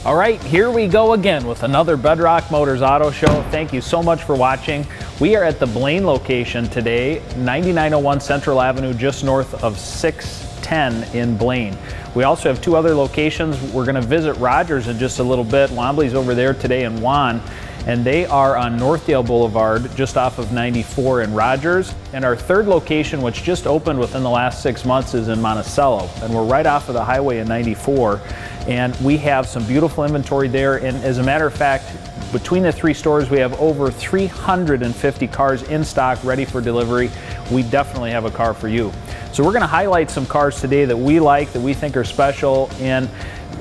All right, here we go again with another Bedrock Motors Auto Show. Thank you so much for watching. We are at the Blaine location today, 9901 Central Avenue, just north of 610 in Blaine. We also have two other locations. We're going to visit Rogers in just a little bit. Wombly's over there today in Juan, and they are on Northdale Boulevard, just off of 94 in Rogers. And our third location, which just opened within the last 6 months, is in Monticello, and we're right off of the highway in 94. And we have some beautiful inventory there. And as a matter of fact, between the three stores, we have over 350 cars in stock ready for delivery. We definitely have a car for you. So we're going to highlight some cars today that we like, that we think are special. And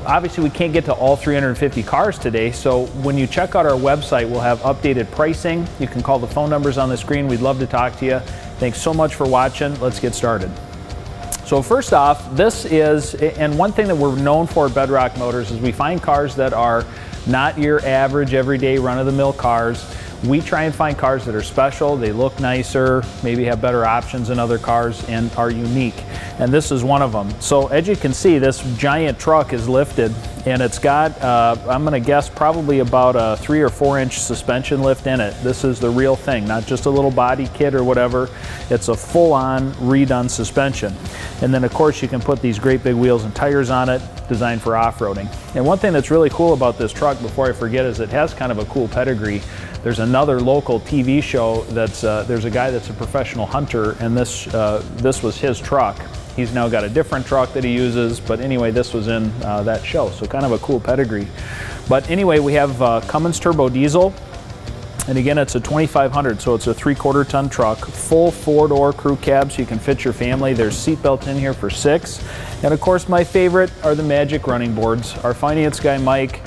obviously we can't get to all 350 cars today. So when you check out our website, we'll have updated pricing. You can call the phone numbers on the screen. We'd love to talk to you. Thanks so much for watching. Let's get started. So first off, this is, and one thing that we're known for at Bedrock Motors is we find cars that are not your average, everyday, run-of-the-mill cars. We try and find cars that are special, they look nicer, maybe have better options than other cars, and are unique. And this is one of them. So as you can see, this giant truck is lifted, and it's got, I'm gonna guess, probably about a 3 or 4 inch suspension lift in it. This is the real thing, not just a little body kit or whatever. It's a full-on redone suspension. And then of course you can put these great big wheels and tires on it, designed for off-roading. And one thing that's really cool about this truck, before I forget, is it has kind of a cool pedigree. There's another local TV show that's, there's a guy that's a professional hunter, and this was his truck. He's now got a different truck that he uses, but anyway, this was in that show, so kind of a cool pedigree. But anyway, we have Cummins turbo diesel, and again, it's a 2500, so it's a 3/4 ton truck, full 4-door crew cab, so you can fit your family. There's seat belts in here for 6. And of course, my favorite are the magic running boards. Our finance guy, Mike,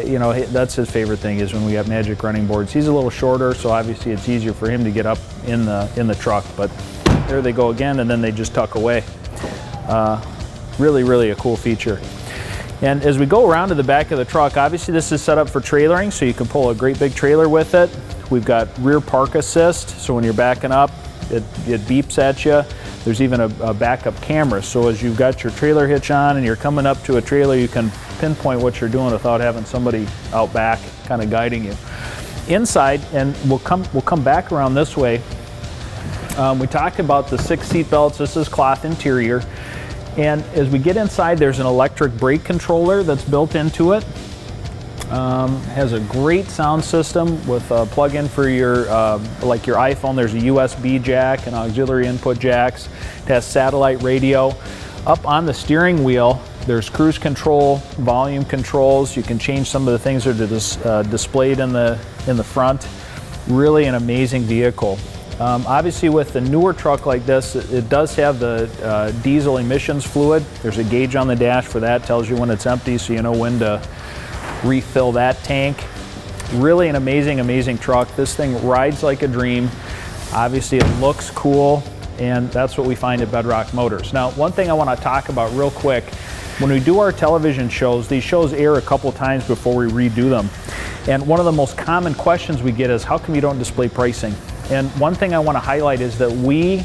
you know, that's his favorite thing, is when we have magic running boards. He's a little shorter, so obviously it's easier for him to get up in the truck, but there they go again, and then they just tuck away. Really, really a cool feature. And as we go around to the back of the truck, obviously this is set up for trailering, so you can pull a great big trailer with it. We've got rear park assist, so when you're backing up, it beeps at you. There's even a backup camera, so as you've got your trailer hitch on and you're coming up to a trailer, you can pinpoint what you're doing without having somebody out back kind of guiding you. Inside, and we'll come back around this way. We talked about the 6 seat belts. This is cloth interior. And as we get inside, there's an electric brake controller that's built into it. Has a great sound system with a plug-in for your, like your iPhone. There's a USB jack and auxiliary input jacks. It has satellite radio. Up on the steering wheel, there's cruise control, volume controls. You can change some of the things that are displayed in the front. Really an amazing vehicle. Obviously with the newer truck like this, it does have the diesel emissions fluid. There's a gauge on the dash for that, tells you when it's empty, so you know when to refill that tank. Really an amazing, amazing truck. This thing rides like a dream. Obviously it looks cool, and that's what we find at Bedrock Motors. Now, one thing I want to talk about real quick, when we do our television shows, these shows air a couple times before we redo them. And one of the most common questions we get is, how come you don't display pricing? And one thing I want to highlight is that we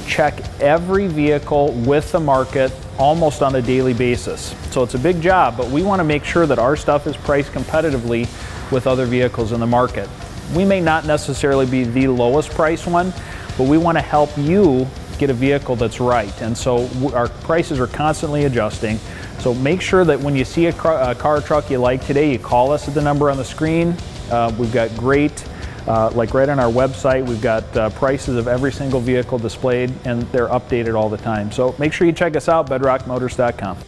check every vehicle with the market almost on a daily basis. So it's a big job, but we want to make sure that our stuff is priced competitively with other vehicles in the market. We may not necessarily be the lowest price one, but we want to help you get a vehicle that's right. And so our prices are constantly adjusting. So make sure that when you see a car or truck you like today, you call us at the number on the screen. We've got great, like right on our website, we've got prices of every single vehicle displayed, and they're updated all the time. So make sure you check us out, bedrockmotors.com.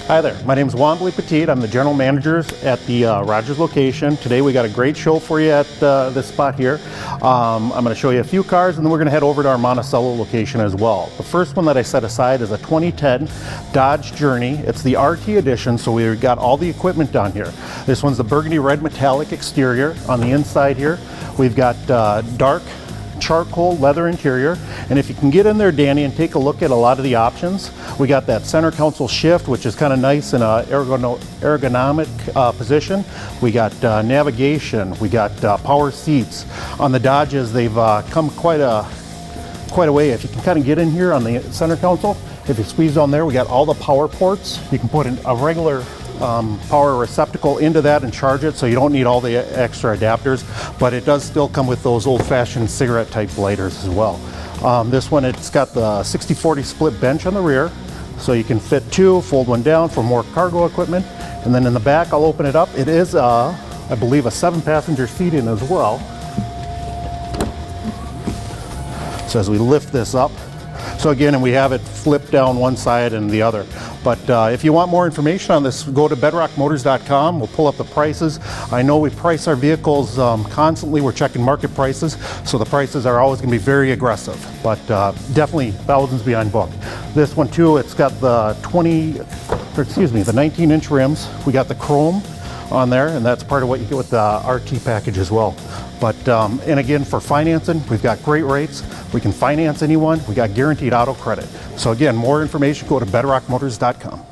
Hi there, my name is Blaine Location. I'm the general manager at the Rogers location. Today we got a great show for you at this spot here. I'm going to show you a few cars, and then we're going to head over to our Monticello location as well. The first one that I set aside is a 2010 Dodge Journey. It's the RT edition, so we've got all the equipment down here. This one's the burgundy red metallic exterior. On the inside here, we've got dark charcoal leather interior, and if you can get in there, Danny, and take a look at a lot of the options, we got that center console shift, which is kind of nice in a ergonomic position. We got navigation, we got power seats. On the Dodges, they've come quite a quite a way. If you can kind of get in here on the center console, if you squeeze down there, we got all the power ports. You can put in a regular power receptacle into that and charge it, so you don't need all the extra adapters, but it does still come with those old-fashioned cigarette type lighters as well. This one, it's got the 60/40 split bench on the rear, so you can fit two, fold one down for more cargo equipment. And then in the back, I'll open it up. It is, I believe, a 7-passenger seating as well. So as we lift this up, so again, and we have it flipped down one side and the other. But if you want more information on this, go to bedrockmotors.com. We'll pull up the prices. I know we price our vehicles constantly. We're checking market prices, so the prices are always going to be very aggressive, but definitely thousands behind book. This one too, it's got the 19-inch rims. We got the chrome on there, and that's part of what you get with the RT package as well. But and again, for financing, we've got great rates. We can finance anyone. We got guaranteed auto credit. So again, more information, go to bedrockmotors.com.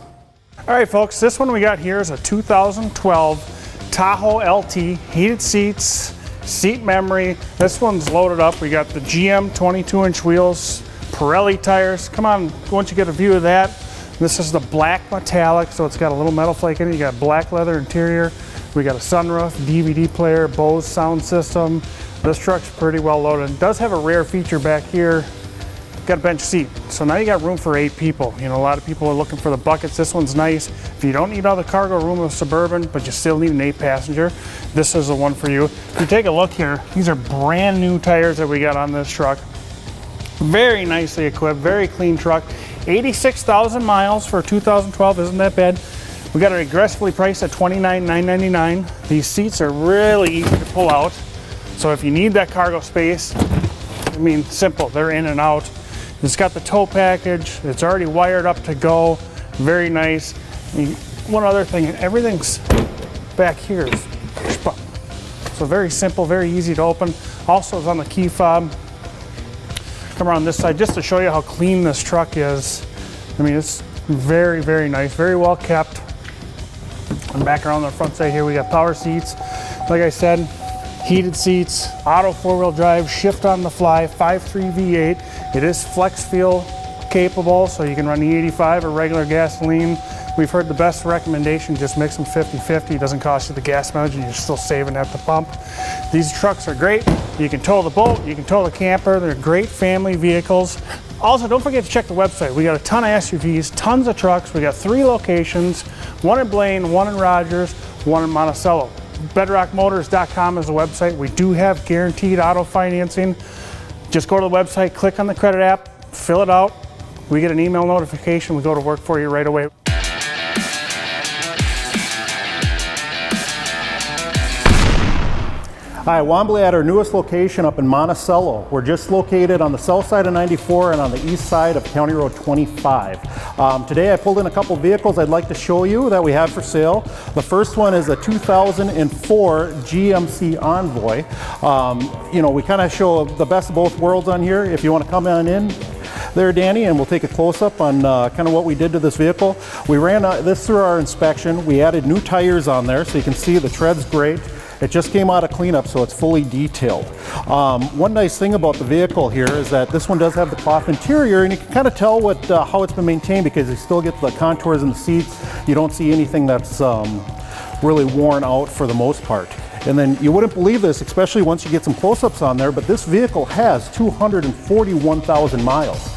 All right, folks, this one we got here is a 2012 Tahoe LT, heated seats, seat memory. This one's loaded up. We got the GM 22-inch wheels, Pirelli tires. Come on, once you get a view of that. This is the black metallic, so it's got a little metal flake in it. You got black leather interior. We got a sunroof, DVD player, Bose sound system. This truck's pretty well loaded. It does have a rare feature back here. Got a bench seat. So now you got room for 8 people. You know, a lot of people are looking for the buckets. This one's nice. If you don't need all the cargo room of Suburban, but you still need an 8-passenger, this is the one for you. If you take a look here, these are brand new tires that we got on this truck. Very nicely equipped, very clean truck. 86,000 miles for 2012, isn't that bad? We got it aggressively priced at $29,999. These seats are really easy to pull out. So if you need that cargo space, I mean, simple, they're in and out. It's got the tow package. It's already wired up to go. Very nice. I mean, one other thing, everything's back here is push button. So very simple, very easy to open. Also is on the key fob. Come around this side just to show you how clean this truck is. I mean, it's very, very nice, very well kept. And back around the front side here, we got power seats. Like I said, heated seats, auto 4-wheel drive, shift on the fly, 5.3 V8. It is flex fuel capable, so you can run E85 or regular gasoline. We've heard the best recommendation, just mix them 50-50. It doesn't cost you the gas mileage and you're still saving at the pump. These trucks are great. You can tow the boat, you can tow the camper. They're great family vehicles. Also, don't forget to check the website. We got a ton of SUVs, tons of trucks. We got 3 locations, one in Blaine, one in Rogers, one in Monticello. Bedrockmotors.com is the website. We do have guaranteed auto financing. Just go to the website, click on the credit app, fill it out. We get an email notification. We go to work for you right away. Hi, Wombly at our newest location up in Monticello. We're just located on the south side of 94 and on the east side of County Road 25. Today I pulled in a couple vehicles I'd like to show you that we have for sale. The first one is a 2004 GMC Envoy. You know, we kind of show the best of both worlds on here. If you want to come on in there, Danny, and we'll take a close-up on kind of what we did to this vehicle. We ran this through our inspection. We added new tires on there, so you can see the tread's great. It just came out of cleanup, so it's fully detailed. One nice thing about the vehicle here is that this one does have the cloth interior, and you can kind of tell what how it's been maintained because you still get the contours in the seats. You don't see anything that's really worn out for the most part. And then you wouldn't believe this, especially once you get some close-ups on there, but this vehicle has 241,000 miles.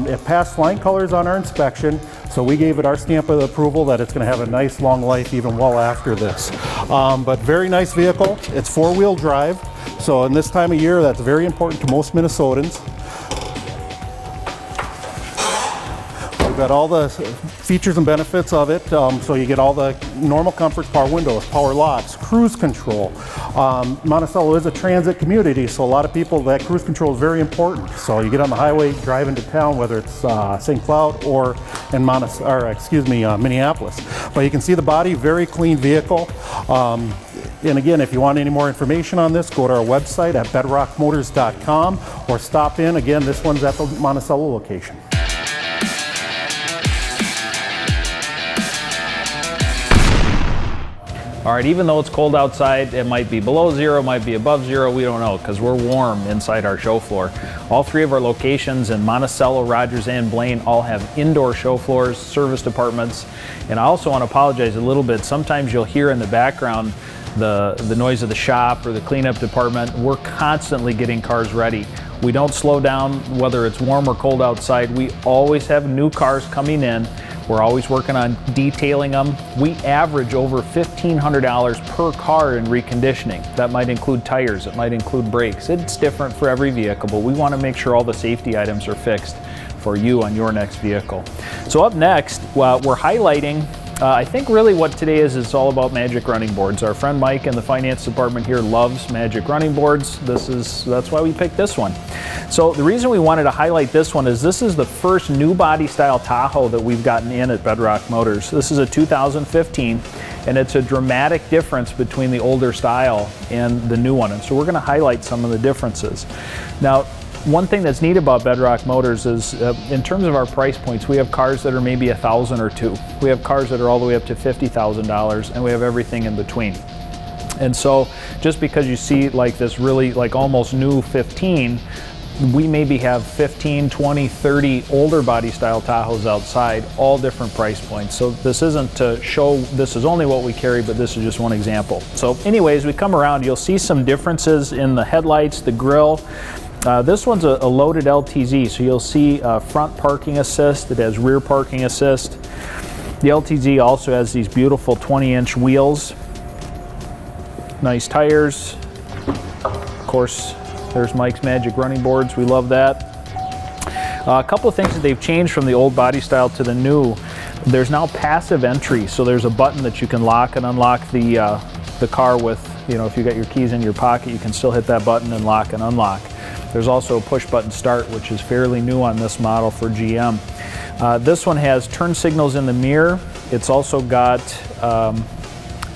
It passed flying colors on our inspection, so we gave it our stamp of approval that it's going to have a nice long life even well after this. But very nice vehicle. It's 4-wheel drive, so in this time of year that's very important to most Minnesotans. We've got all the features and benefits of it, so you get all the normal comforts, power windows, power locks, cruise control. Monticello is a transit community, so a lot of people, that cruise control is very important. So you get on the highway, drive into town, whether it's St. Cloud or in Minneapolis. But you can see the body, very clean vehicle. And again, if you want any more information on this, go to our website at bedrockmotors.com or stop in. Again, this one's at the Monticello location. All right, even though it's cold outside, it might be below zero, might be above zero, we don't know, because we're warm inside our show floor. All three of our locations in Monticello, Rogers, and Blaine all have indoor show floors, service departments. And I also want to apologize a little bit. Sometimes you'll hear in the background the noise of the shop or the cleanup department. We're constantly getting cars ready. We don't slow down whether it's warm or cold outside. We always have new cars coming in. We're always working on detailing them. We average over $1,500 per car in reconditioning. That might include tires, it might include brakes. It's different for every vehicle, but we want to make sure all the safety items are fixed for you on your next vehicle. So up next, we're highlighting, I think really what today is all about magic running boards. Our friend Mike in the finance department here loves magic running boards. That's why we picked this one. So the reason we wanted to highlight this one is this is the first new body style Tahoe that we've gotten in at Bedrock Motors. This is a 2015, and it's a dramatic difference between the older style and the new one. And so we're going to highlight some of the differences. Now, one thing that's neat about Bedrock Motors is in terms of our price points, we have cars that are maybe $1,000 or $2,000. We have cars that are all the way up to $50,000, and we have everything in between. And so just because you see like this really like almost new 15, we maybe have 15, 20, 30 older body style Tahoes outside, all different price points. So this isn't to show this is only what we carry, but this is just one example. So anyways, we come around, you'll see some differences in the headlights, the grille. This one's a loaded LTZ, so you'll see front parking assist, it has rear parking assist. The LTZ also has these beautiful 20-inch wheels, nice tires. Of course, there's Mike's Magic Running Boards, we love that. A couple of things that they've changed from the old body style to the new. There's now passive entry, so there's a button that you can lock and unlock the car with. You know, if you got your keys in your pocket, you can still hit that button and lock and unlock. There's also a push button start, which is fairly new on this model for GM. This one has turn signals in the mirror. It's also got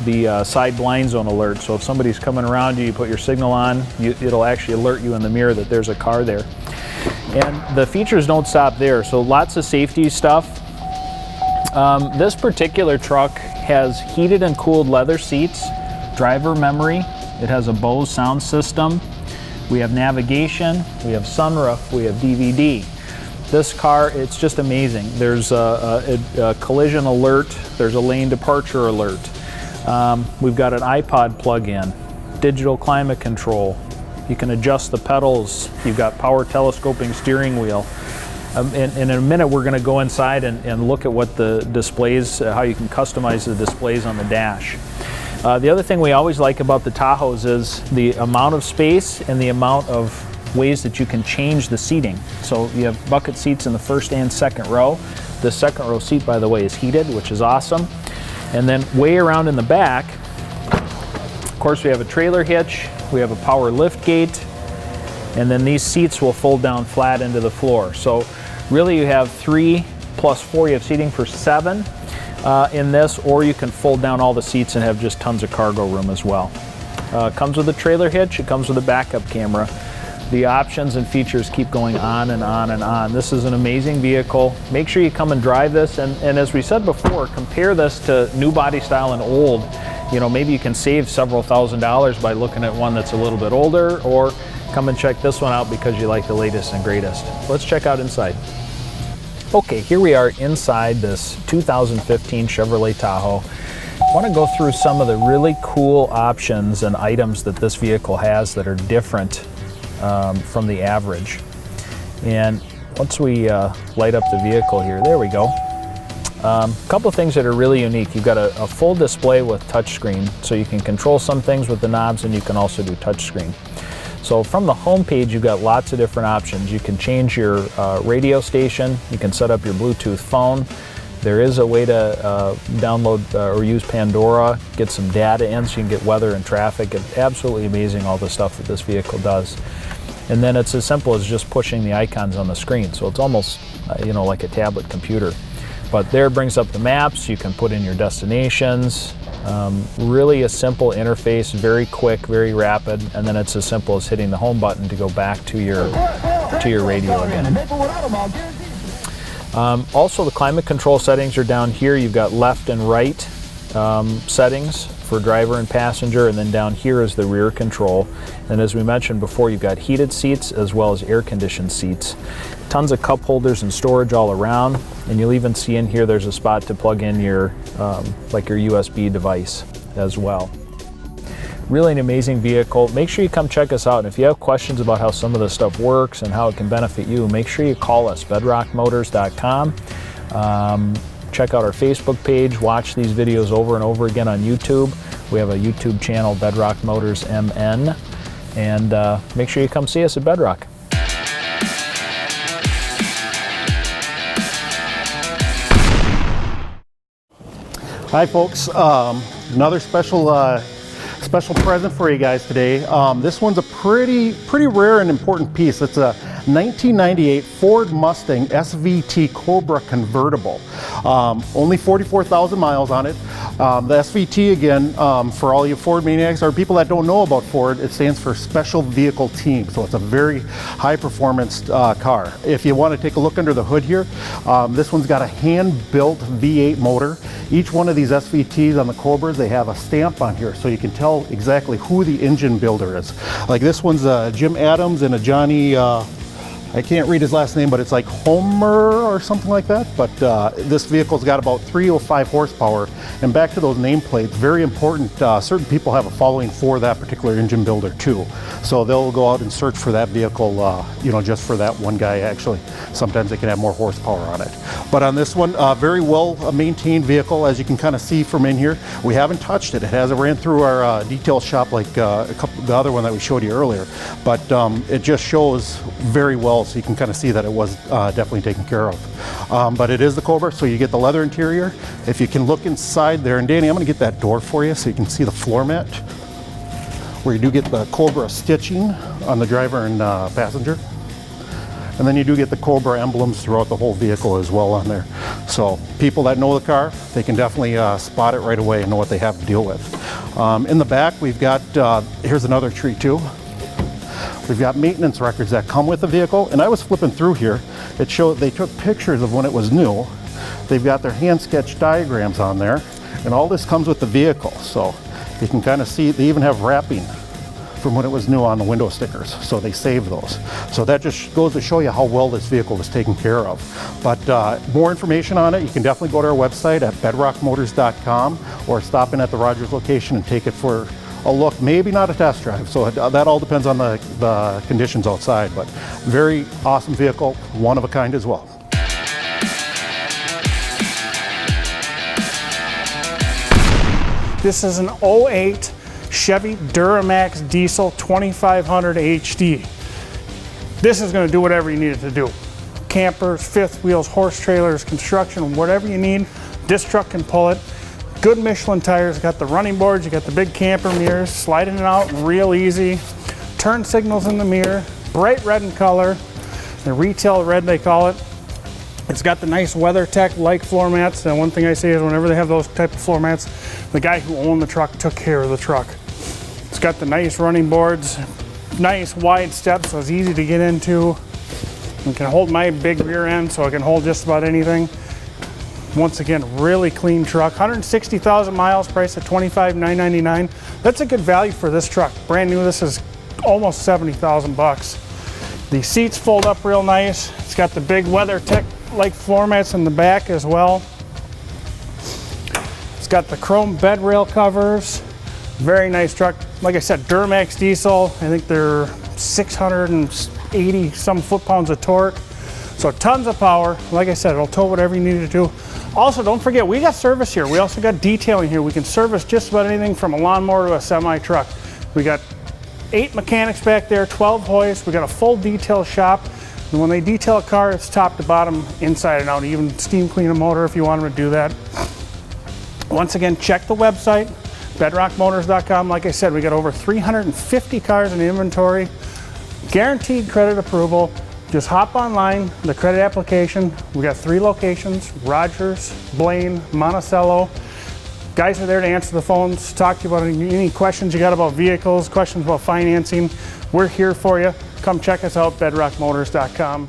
the side blind zone alert. So if somebody's coming around you, you put your signal on, it'll actually alert you in the mirror that there's a car there. And the features don't stop there. So lots of safety stuff. This particular truck has heated and cooled leather seats, driver memory. It has a Bose sound system. We have navigation, we have sunroof, we have DVD. This car, it's just amazing. There's a collision alert, there's a lane departure alert. We've got an iPod plug-in, digital climate control. You can adjust the pedals. You've got power telescoping steering wheel. In a minute, we're going to go inside and look at what the displays, how you can customize the displays on the dash. The other thing we always like about the Tahoes is the amount of space and the amount of ways that you can change the seating. So you have bucket seats in the first and second row. The second row seat, by the way, is heated, which is awesome. And then way around in the back, of course, we have a trailer hitch, we have a power lift gate, and then these seats will fold down flat into the floor. So really you have 3 plus 4, you have seating for 7. In this, or you can fold down all the seats and have just tons of cargo room as well. Comes with a trailer hitch, it comes with a backup camera. The options and features keep going on and on and on. This is an amazing vehicle. Make sure you come and drive this, and as we said before, compare this to new body style and old. You know, maybe you can save several $1,000s by looking at one that's a little bit older, or come and check this one out because you like the latest and greatest. Let's check out inside. Okay, here we are inside this 2015 Chevrolet Tahoe. I want to go through some of the really cool options and items that this vehicle has that are different from the average. And once we light up the vehicle here, there we go. A couple of things that are really unique. You've got a full display with touchscreen, so you can control some things with the knobs, and you can also do touchscreen. So from the home page, you've got lots of different options. You can change your radio station, you can set up your Bluetooth phone. There is a way to download or use Pandora, get some data in so you can get weather and traffic. It's absolutely amazing all the stuff that this vehicle does. And then it's as simple as just pushing the icons on the screen. So it's almost you know, like a tablet computer. But there it brings up the maps, you can put in your destinations. Really a simple interface, very quick, very rapid, and then it's as simple as hitting the home button to go back to your radio again. Also, the climate control settings are down here. You've got left and right settings for driver and passenger, and then down here is the rear control. And as we mentioned before, you've got heated seats as well as air-conditioned seats. Tons of cup holders and storage all around, and you'll even see in here there's a spot to plug in your like your USB device as well. Really an amazing vehicle. Make sure you come check us out, and if you have questions about how some of this stuff works and how it can benefit you, make sure you call us, bedrockmotors.com. Check out our Facebook page, watch these videos over and over again on YouTube. We have a YouTube channel, Bedrock Motors MN, and make sure you come see us at Bedrock. Hi folks, another special present for you guys today. This one's a pretty rare and important piece. It's a 1998 Ford Mustang SVT Cobra convertible. Only 44,000 miles on it. The SVT, again, for all you Ford maniacs or people that don't know about Ford, it stands for Special Vehicle Team. So it's a very high performance car. If you want to take a look under the hood here, this one's got a hand-built V8 motor. Each one of these SVTs on the Cobras, they have a stamp on here so you can tell exactly who the engine builder is. Like this one's Jim Adams and a Johnny, I can't read his last name, but it's like Homer or something like that. But this vehicle's got about 305 horsepower. And back to those nameplates, very important. Certain people have a following for that particular engine builder too. So they'll go out and search for that vehicle, you know, just for that one guy actually. Sometimes they can have more horsepower on it. But on this one, very well maintained vehicle, as you can kind of see from in here. We haven't touched it. It hasn't ran through our detail shop like the other one that we showed you earlier. But it just shows very well, so you can kind of see that it was definitely taken care of. But it is the Cobra, so you get the leather interior. If you can look inside there, and Danny, I'm going to get that door for you so you can see the floor mat, where you do get the Cobra stitching on the driver and passenger. And then you do get the Cobra emblems throughout the whole vehicle as well on there. So people that know the car, they can definitely spot it right away and know what they have to deal with. In the back, we've got, here's another treat too. We've got maintenance records that come with the vehicle, and I was flipping through here. It showed they took pictures of when it was new. They've got their hand sketch diagrams on there, and all this comes with the vehicle. So you can kind of see they even have wrapping from when it was new on the window stickers, so they save those. So that just goes to show you how well this vehicle was taken care of. But more information on it, you can definitely go to our website at bedrockmotors.com or stop in at the Rogers location and take it for a look, maybe not a test drive. So that all depends on the conditions outside, but very awesome vehicle, one of a kind as well. This is an 08 Chevy Duramax Diesel 2500 HD. This is going to do whatever you need it to do. Campers, fifth wheels, horse trailers, construction, whatever you need, this truck can pull it. Good Michelin tires, got the running boards, you got the big camper mirrors, sliding it out real easy. Turn signals in the mirror, bright red in color, the retail red they call it. It's got the nice WeatherTech-like floor mats. And one thing I say is whenever they have those type of floor mats, the guy who owned the truck took care of the truck. It's got the nice running boards, nice wide steps, so it's easy to get into. I can hold my big rear end, so I can hold just about anything. Once again, really clean truck. 160,000 miles, priced at $25,999. That's a good value for this truck. Brand new, this is almost 70,000 bucks. The seats fold up real nice. It's got the big WeatherTech-like floor mats in the back as well. It's got the chrome bed rail covers. Very nice truck. Like I said, Duramax diesel. I think they're 680 some foot-pounds of torque. So tons of power. Like I said, it'll tow whatever you need it to. Also, don't forget, we got service here. We also got detailing here. We can service just about anything from a lawnmower to a semi-truck. We got 8 mechanics back there, 12 hoists. We got a full detail shop. And when they detail a car, it's top to bottom, inside and out. Even steam clean a motor if you want them to do that. Once again, check the website, bedrockmotors.com. Like I said, we got over 350 cars in inventory. Guaranteed credit approval. Just hop online, the credit application. We got 3 locations, Rogers, Blaine, Monticello. Guys are there to answer the phones, talk to you about any questions you got about vehicles, questions about financing. We're here for you. Come check us out, bedrockmotors.com.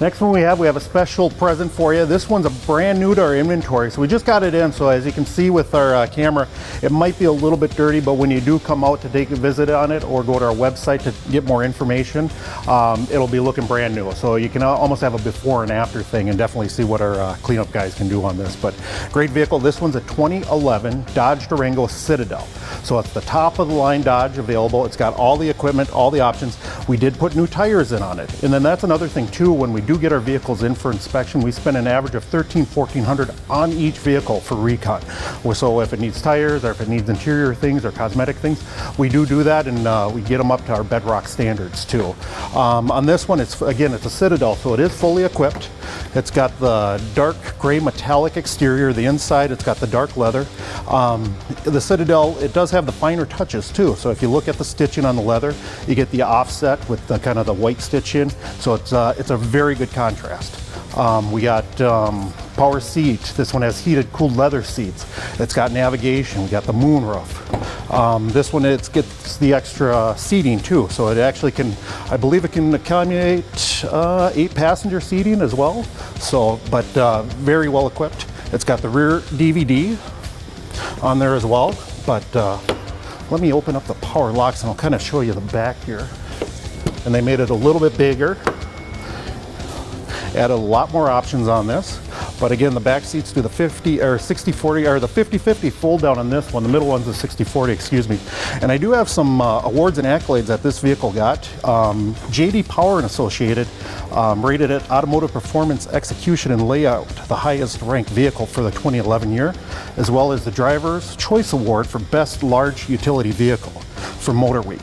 Next one we have a special present for you. This one's a brand new to our inventory, so we just got it in. So as you can see with our camera, it might be a little bit dirty, but when you do come out to take a visit on it or go to our website to get more information, it'll be looking brand new. So you can almost have a before and after thing and definitely see what our cleanup guys can do on this. But great vehicle. This one's a 2011 Dodge Durango Citadel. So it's the top of the line Dodge available. It's got all the equipment, all the options. We did put new tires in on it. And then that's another thing too, when we do get our vehicles in for inspection, we spend an average of $1,400 on each vehicle for recon. So if it needs tires or if it needs interior things or cosmetic things, we do that, and we get them up to our Bedrock standards too. On this one, it's a Citadel, so it is fully equipped. It's got the dark gray metallic exterior. The inside, it's got the dark leather. The Citadel, it does have the finer touches too. So if you look at the stitching on the leather, you get the offset with the kind of the white stitch in. So it's a very good contrast. We got power seat. This one has heated, cooled leather seats. It's got navigation. We got the moonroof. This one, it gets the extra seating too. So it actually can, I believe it can accommodate 8 passenger seating as well. So, but very well equipped. It's got the rear DVD on there as well. But let me open up the power locks and I'll kind of show you the back here. And they made it a little bit bigger. Added a lot more options on this. But again, the back seats do the 50 or 60/40 or the 50/50 fold down on this one. The middle one's the 60/40, excuse me. And I do have some awards and accolades that this vehicle got. JD Power and Associated rated it Automotive Performance Execution and Layout, the highest ranked vehicle for the 2011 year, as well as the Driver's Choice Award for Best Large Utility Vehicle for Motor Week.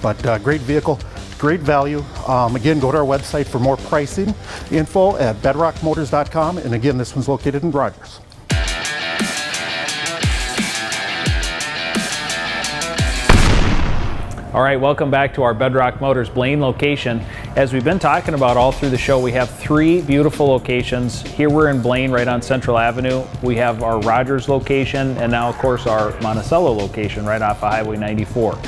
But great vehicle. Great value. Again, go to our website for more pricing info at bedrockmotors.com. And again, this one's located in Rogers. All right, welcome back to our Bedrock Motors Blaine location. As we've been talking about all through the show, we have 3 beautiful locations. Here we're in Blaine, right on Central Avenue. We have our Rogers location, and now, of course, our Monticello location, right off of Highway 94.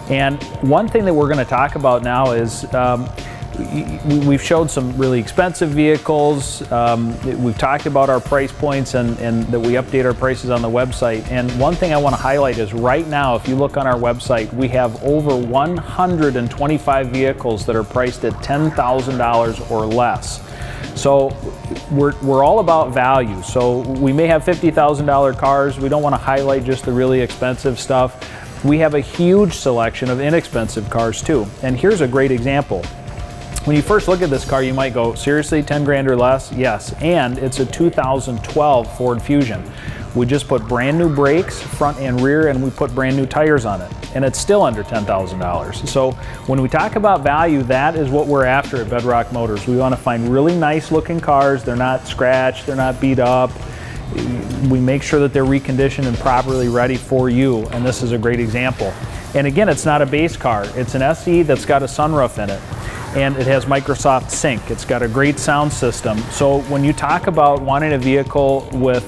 And one thing that we're going to talk about now is we've showed some really expensive vehicles. We've talked about our price points and that we update our prices on the website. And one thing I want to highlight is right now, if you look on our website, we have over 125 vehicles that are priced at $10,000 or less. So we're all about value. So we may have $50,000 cars. We don't want to highlight just the really expensive stuff. We have a huge selection of inexpensive cars too. And here's a great example. When you first look at this car, you might go, seriously, 10 grand or less? Yes, and it's a 2012 Ford Fusion. We just put brand new brakes, front and rear, and we put brand new tires on it. And it's still under $10,000. So when we talk about value, that is what we're after at Bedrock Motors. We want to find really nice looking cars. They're not scratched, they're not beat up. We make sure that they're reconditioned and properly ready for you, and this is a great example. And again, it's not a base car. It's an SE that's got a sunroof in it, and it has Microsoft Sync. It's got a great sound system. So when you talk about wanting a vehicle with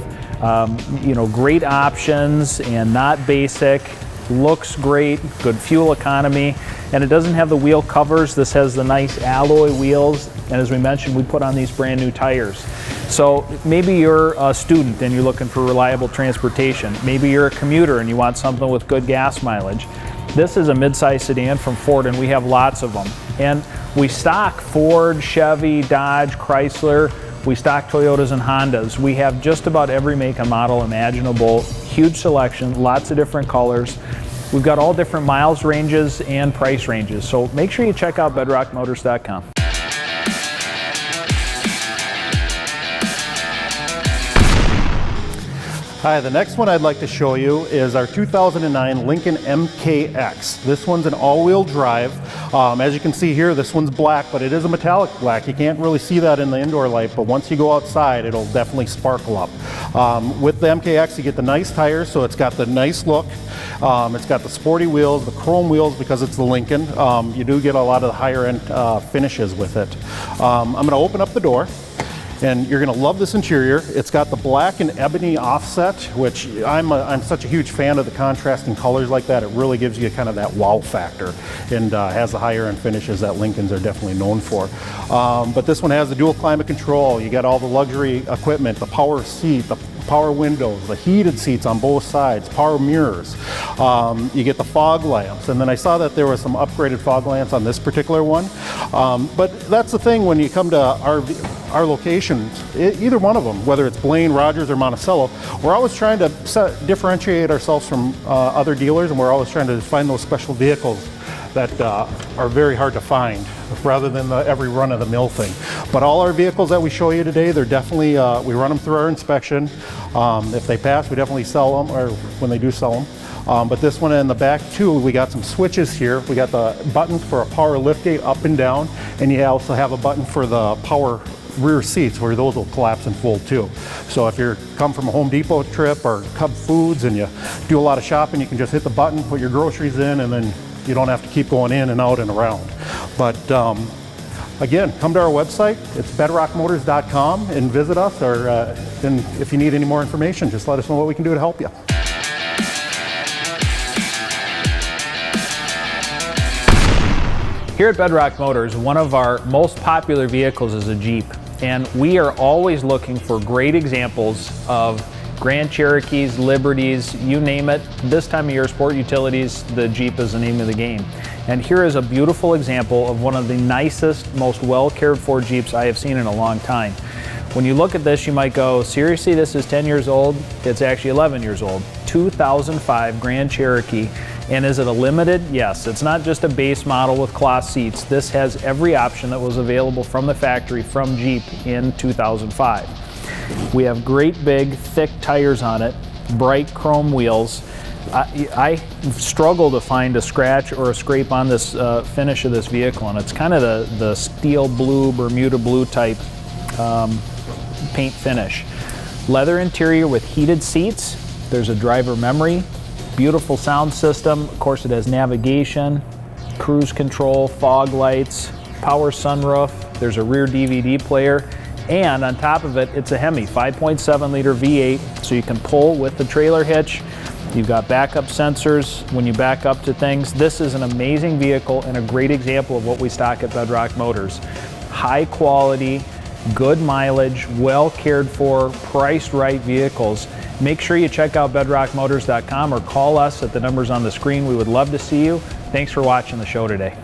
great options and not basic, looks great, good fuel economy, and it doesn't have the wheel covers. This has the nice alloy wheels, and as we mentioned, we put on these brand new tires. So maybe you're a student and you're looking for reliable transportation. Maybe you're a commuter and you want something with good gas mileage. This is a midsize sedan from Ford, and we have lots of them. And we stock Ford, Chevy, Dodge, Chrysler. We stock Toyotas and Hondas. We have just about every make and model imaginable. Huge selection, lots of different colors. We've got all different miles ranges and price ranges. So make sure you check out bedrockmotors.com. Hi, the next one I'd like to show you is our 2009 Lincoln MKX. This one's an all-wheel drive. As you can see here, this one's black, but it is a metallic black. You can't really see that in the indoor light, but once you go outside, it'll definitely sparkle up. With the MKX, you get the nice tires, so it's got the nice look. It's got the sporty wheels, the chrome wheels because it's the Lincoln. You do get a lot of the higher end finishes with it. I'm going to open up the door. And you're gonna love this interior. It's got the black and ebony offset, which I'm such a huge fan of the contrasting colors like that. It really gives you kind of that wow factor, and has the higher end finishes that Lincolns are definitely known for. But this one has the dual climate control. You got all the luxury equipment, the power seat, the power windows, the heated seats on both sides, power mirrors. You get the fog lamps, and then I saw that there was some upgraded fog lamps on this particular one. But that's the thing when you come to our locations, either one of them, whether it's Blaine, Rogers, or Monticello, we're always trying to differentiate ourselves from other dealers, and we're always trying to find those special vehicles that are very hard to find, rather than the every run-of-the-mill thing. But all our vehicles that we show you today, they're definitely, we run them through our inspection. If they pass, we definitely sell them, or when they do sell them. But this one in the back too, we got some switches here. We got the buttons for a power liftgate up and down, and you also have a button for the power rear seats, where those will collapse and fold too. So if you're come from a Home Depot trip or Cub Foods and you do a lot of shopping, you can just hit the button, put your groceries in, and then you don't have to keep going in and out and around. But again, come to our website. It's bedrockmotors.com and visit us, or and if you need any more information, just let us know what we can do to help you. Here at Bedrock Motors, one of our most popular vehicles is a Jeep, and we are always looking for great examples of Grand Cherokees, Liberties, you name it. This time of year, sport utilities, the Jeep is the name of the game. And here is a beautiful example of one of the nicest, most well cared for Jeeps I have seen in a long time. When you look at this, you might go, seriously, this is 10 years old? It's actually 11 years old. 2005 Grand Cherokee. And is it a limited? Yes. It's not just a base model with cloth seats. This has every option that was available from the factory from Jeep in 2005. We have great big thick tires on it, bright chrome wheels. I struggle to find a scratch or a scrape on this finish of this vehicle, and it's kind of the steel blue, Bermuda blue type paint finish. Leather interior with heated seats. There's a driver memory, beautiful sound system. Of course, it has navigation, cruise control, fog lights, power sunroof. There's a rear DVD player. And on top of it, it's a Hemi 5.7 liter V8, so you can pull with the trailer hitch. You've got backup sensors when you back up to things. This is an amazing vehicle and a great example of what we stock at Bedrock Motors. High quality, good mileage, well cared for, priced right vehicles. Make sure you check out bedrockmotors.com or call us at the numbers on the screen. We would love to see you. Thanks for watching the show today.